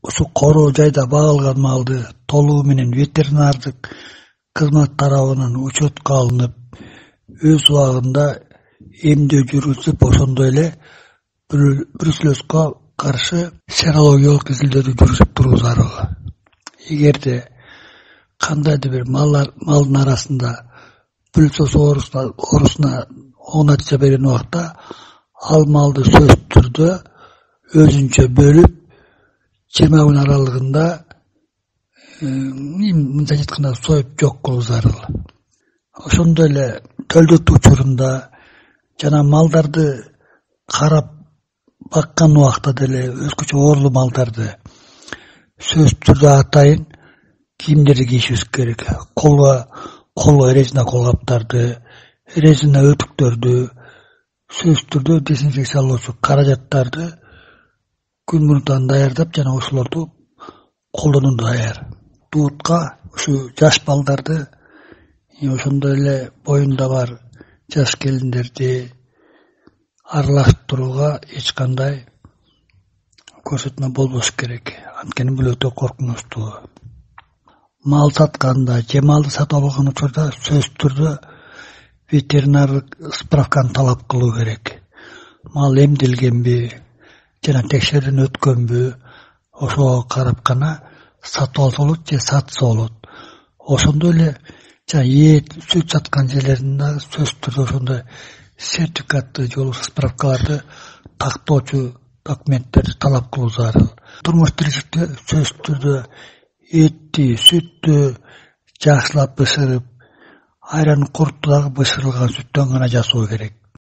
Ошо короо жайда багылган малды толугу менен ветеринардык кызмат тарабынан учетко алынып, өз убагында эмдөө жүргүзүп, ошондой эле бруцеллезго каршы серологиялык изилдөөнү жүргүзүп туруу зарыл. Эгерде кандайдыр бир малдын арасында бруцеллез оорусуна оң натыйжа берген убакта, ал малды сөзсүз түрдө өзүнчө бөлүп, 20 күн аралыгында мынча айтканда союп жок кылуу зарыл. Ошондой эле төлдөт учурунда жана малдарды карап баккан убакта деле өзгөчө оорлуу малдарды сөзсүз түрдө атайын кийимдерди кийишибиз керек. Колго резина колгаптарды, резина өтүктөрдү, сөзсүз түрдө дезинфекциялоочу каражаттарды күн мурунтан даярдап, жана ошолорду колдонууну аяр. Дуутка ушу жаш балдарды, ошондой эле боюнда бар жаш келиндерди аралаштырууга эч кандай көрсөтмө болбош керек. Анткени бул өтө коркунучтуу. Мал сатканда же малды сатып алган учурда сөзсүз түрдө ветеринардык справканы талап кылуу керек. Мал эмдилгенби жана текшерүүдөн өткөнбү, ошого карап гана сатып алса болот же сатса болот. Ошондой эле эт, сүт саткан жерлеринде сөзсүз түрдө ошондой сертификатты же справкаларды тактоочу документтерди талап кылуу зарыл. Турмуш тиричиликте сөзсүз түрдө этти, сүттү жакшылап бышырып, айран куруту дагы бышырылган сүттөн гана жасоо керек.